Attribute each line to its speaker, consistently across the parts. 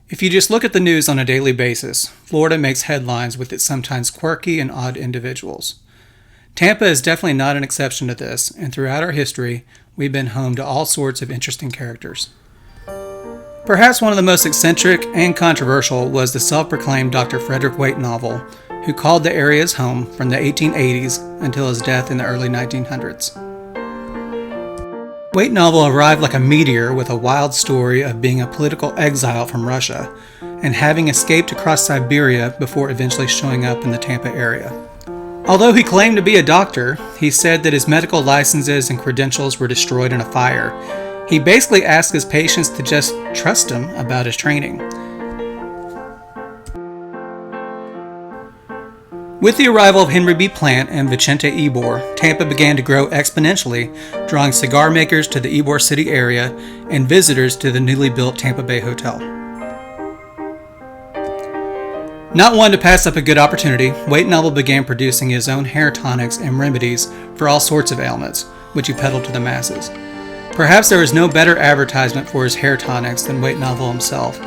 Speaker 1: If you just look at the news on a daily basis, Florida makes headlines with its sometimes quirky and odd individuals. Tampa is definitely not an exception to this, and throughout our history, we've been home to all sorts of interesting characters. Perhaps one of the most eccentric and controversial was the self-proclaimed Dr. Frederick Weightnovel, who called the area his home from the 1880s until his death in the early 1900s. Weightnovel arrived like a meteor with a wild story of being a political exile from Russia and having escaped across Siberia before eventually showing up in the Tampa area. Although he claimed to be a doctor, he said that his medical licenses and credentials were destroyed in a fire. He basically asked his patients to just trust him about his training. With the arrival of Henry B. Plant and Vicente Ybor, Tampa began to grow exponentially, drawing cigar makers to the Ybor City area and visitors to the newly built Tampa Bay Hotel. Not one to pass up a good opportunity, Weightnovel began producing his own hair tonics and remedies for all sorts of ailments, which he peddled to the masses. Perhaps there is no better advertisement for his hair tonics than Weightnovel himself.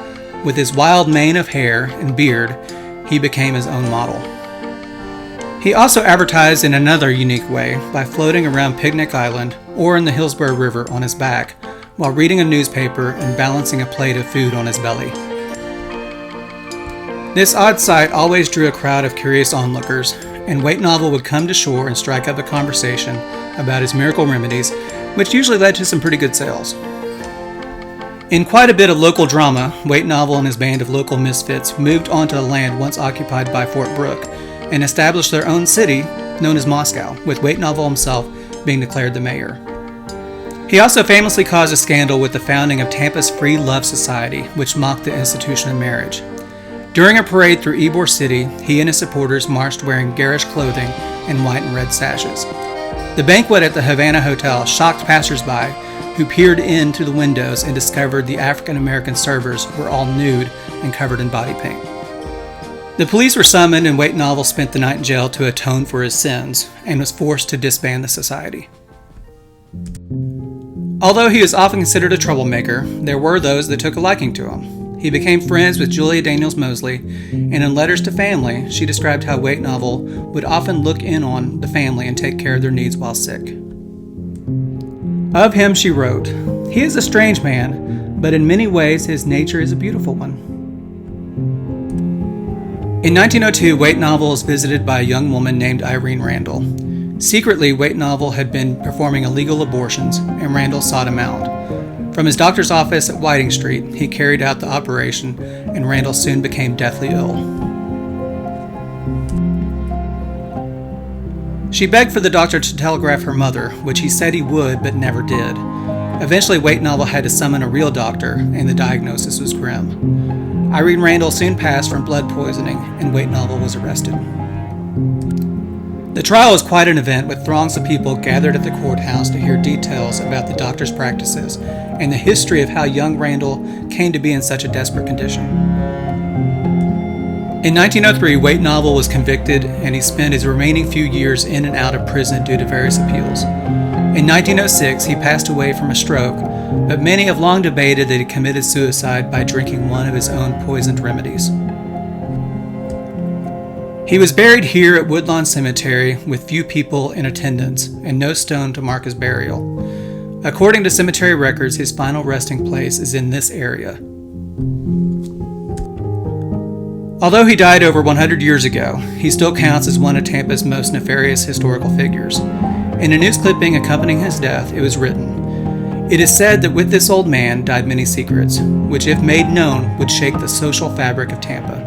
Speaker 1: With his wild mane of hair and beard, he became his own model. He also advertised in another unique way by floating around Picnic Island or in the Hillsborough River on his back while reading a newspaper and balancing a plate of food on his belly. This odd sight always drew a crowd of curious onlookers, and Weightnovel would come to shore and strike up a conversation about his miracle remedies, which usually led to some pretty good sales. In quite a bit of local drama, Weightnovel and his band of local misfits moved onto the land once occupied by Fort Brooke and established their own city known as Moscow, with Weightnovel himself being declared the mayor. He also famously caused a scandal with the founding of Tampa's Free Love Society, which mocked the institution of marriage. During a parade through Ybor City, he and his supporters marched wearing garish clothing and white and red sashes. The banquet at the Havana Hotel shocked passersby who peered in through the windows and discovered the African-American servers were all nude and covered in body paint. The police were summoned and Weightnovel spent the night in jail to atone for his sins and was forced to disband the society. Although he was often considered a troublemaker, there were those that took a liking to him. He became friends with Julia Daniels Mosley, and in letters to family, she described how Weightnovel would often look in on the family and take care of their needs while sick. Of him she wrote, "He is a strange man, but in many ways his nature is a beautiful one." In 1902, Weightnovel was visited by a young woman named Irene Randall. Secretly, Weightnovel had been performing illegal abortions, and Randall sought him out. From his doctor's office at Whiting Street, he carried out the operation, and Randall soon became deathly ill. She begged for the doctor to telegraph her mother, which he said he would, but never did. Eventually, Weightnovel had to summon a real doctor, and the diagnosis was grim. Irene Randall soon passed from blood poisoning, and Weightnovel was arrested. The trial was quite an event, with throngs of people gathered at the courthouse to hear details about the doctor's practices and the history of how young Randall came to be in such a desperate condition. In 1903, Weightnovel was convicted, and he spent his remaining few years in and out of prison due to various appeals. In 1906, he passed away from a stroke, but many have long debated that he committed suicide by drinking one of his own poisoned remedies. He was buried here at Woodlawn Cemetery with few people in attendance and no stone to mark his burial. According to cemetery records, his final resting place is in this area. Although he died over 100 years ago, he still counts as one of Tampa's most nefarious historical figures. In a news clipping accompanying his death, it was written, "It is said that with this old man died many secrets, which if made known would shake the social fabric of Tampa."